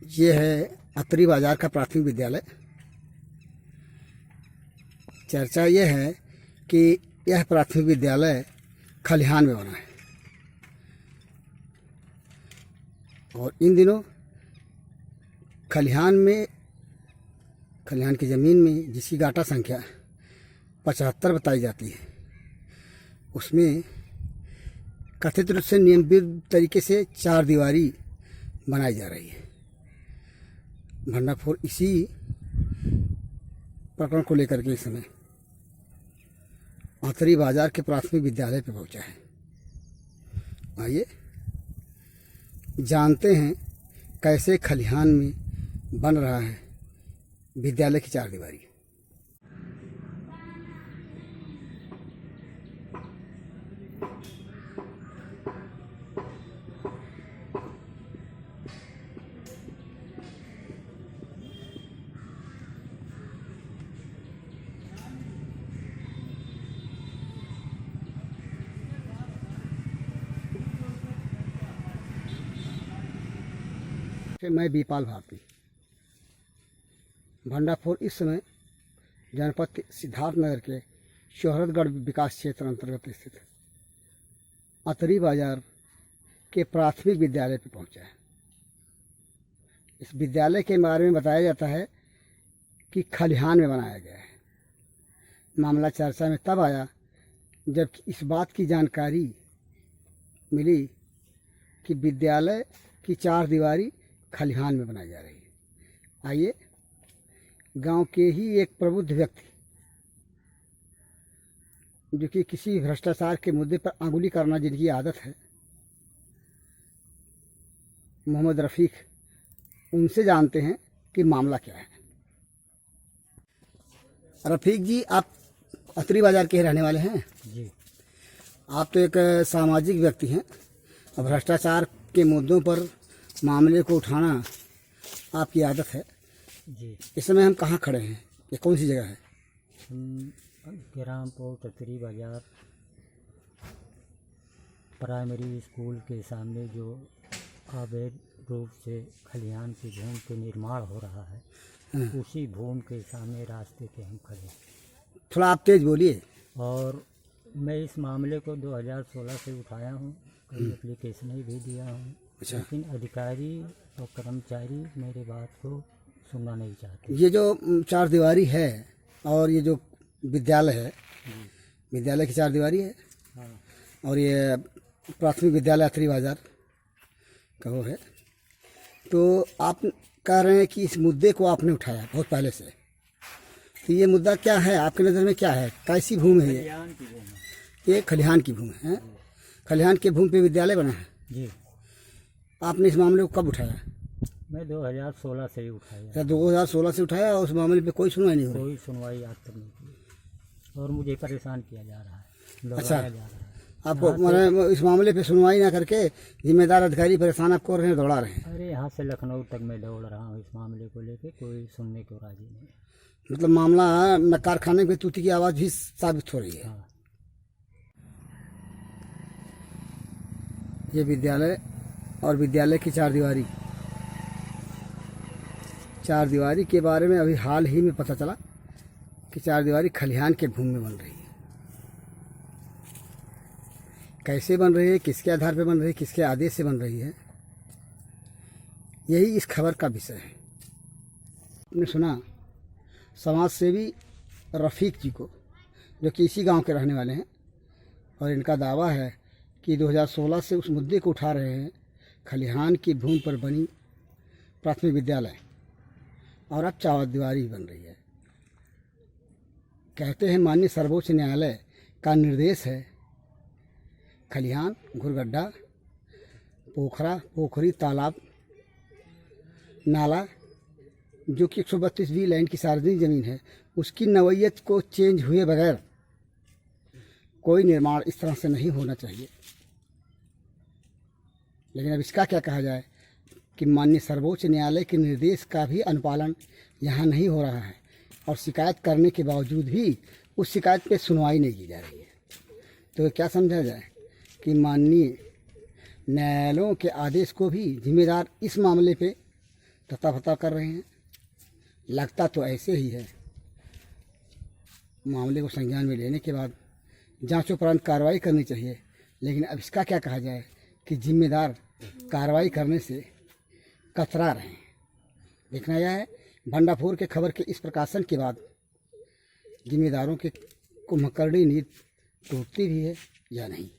ये है अतरी बाजार का प्राथमिक विद्यालय। चर्चा ये है कि यह प्राथमिक विद्यालय खलिहान में बना है और इन दिनों खलिहान की ज़मीन में जिसकी गाटा संख्या 75 बताई जाती है, उसमें कथित रूप से नियमबद्ध तरीके से 4 दीवारी बनाई जा रही है। भंडाफोर इसी प्रकरण को लेकर के इस समय अतरी बाजार के प्राथमिक विद्यालय पे पहुंचा है। आइए जानते हैं कैसे खलिहान में बन रहा है विद्यालय की 4 दीवारी। मैं बीपाल भारती। भंडाफोर इस समय जनपद सिद्धार्थ नगर के शोहरतगढ़ विकास क्षेत्र अंतर्गत स्थित अतरी बाजार के प्राथमिक विद्यालय पर पहुंचा है। इस विद्यालय के बारे में बताया जाता है कि खलिहान में बनाया गया है। मामला चर्चा में तब आया जब इस बात की जानकारी मिली कि विद्यालय की 4 दीवारी खलिहान में बनाई जा रही है। आइए गांव के ही एक प्रबुद्ध व्यक्ति जो कि किसी भ्रष्टाचार के मुद्दे पर अंगुली करना जिनकी आदत है, मोहम्मद रफीक, उनसे जानते हैं कि मामला क्या है। रफीक जी, आप अतरी बाजार के रहने वाले हैं जी। आप तो एक सामाजिक व्यक्ति हैं और भ्रष्टाचार के मुद्दों पर मामले को उठाना आपकी आदत है जी। इस समय हम कहाँ खड़े हैं? ये कौन सी जगह है? ग्राम पोस्ट अतरी बाजार प्राइमरी स्कूल के सामने जो अवैध रूप से खलिहान की भूमि के निर्माण हो रहा है, उसी भूमि के सामने रास्ते पे हम खड़े हैं। थोड़ा आप तेज बोलिए। और मैं इस मामले को 2016 से उठाया हूँ, कई एप्लीकेशन भी दिया हूँ, लेकिन अधिकारी और कर्मचारी मेरे बात को सुनना नहीं चाहते। ये जो 4 दीवारी है और ये जो विद्यालय है, विद्यालय की 4 दीवारी है। हाँ। और ये प्राथमिक विद्यालय अतरी बाजार का वो है। तो आप कह रहे हैं कि इस मुद्दे को आपने उठाया बहुत पहले से, तो ये मुद्दा क्या है आपकी नज़र में? क्या है, कैसी भूमि है ये? खलिहान की भूमि है। खलिहान की भूमि पे विद्यालय बना है जी। आपने इस मामले को कब उठाया? मैं 2016 से ही उठाया। 2016 से उठाया और उस मामले पे कोई सुनवाई नहीं हो रही? कोई सुनवाई आज तक नहीं की और मुझे परेशान किया जा रहा है, अच्छा, दौड़ाया जा रहा है। आपको मैंने इस मामले पे सुनवाई ना करके जिम्मेदार अधिकारी परेशान आपको रहे हैं, दौड़ा रहे हैं। अरे यहाँ से लखनऊ तक मैं दौड़ रहा हूँ इस मामले को लेके, कोई सुनने को राजी नहीं। मतलब मामला न कारखाने की तूती की आवाज़ भी साबित हो रही है। हाँ। ये विद्यालय और विद्यालय की 4 दीवारी, 4 दीवारी के बारे में अभी हाल ही में पता चला कि 4 दीवारी खलिहान के भूमि में बन रही है। कैसे बन रही है, किसके आधार पर बन रही है, किसके आदेश से बन रही है, यही इस खबर का विषय है। आपने सुना समाज सेवी रफ़ीक जी को, जो कि इसी गांव के रहने वाले हैं, और इनका दावा है कि 2016 से उस मुद्दे को उठा रहे हैं, खलिहान की भूमि पर बनी प्राथमिक विद्यालय और अब 4 दीवारी बन रही है। कहते हैं माननीय सर्वोच्च न्यायालय का निर्देश है खलिहान, घुरगड्ढा, पोखरा, पोखरी, तालाब, नाला, जो कि 132 बी लैंड की सार्वजनिक ज़मीन है, उसकी नवैयत को चेंज हुए बगैर कोई निर्माण इस तरह से नहीं होना चाहिए। लेकिन अब इसका क्या कहा जाए कि माननीय सर्वोच्च न्यायालय के निर्देश का भी अनुपालन यहाँ नहीं हो रहा है और शिकायत करने के बावजूद भी उस शिकायत पे सुनवाई नहीं की जा रही है। तो क्या समझा जाए कि माननीय न्यायालयों के आदेश को भी जिम्मेदार इस मामले पे तताफता कर रहे हैं। लगता तो ऐसे ही है। मामले को संज्ञान में लेने के बाद जांच उपरांत कार्रवाई करनी चाहिए, लेकिन अब इसका क्या कहा जाए कि जिम्मेदार कार्रवाई करने से कतरा रहे हैं। देखना यह है भंडाफोर के खबर के इस प्रकाशन के बाद जिम्मेदारों के कुंभकर्णी नींद टूटती भी है या नहीं।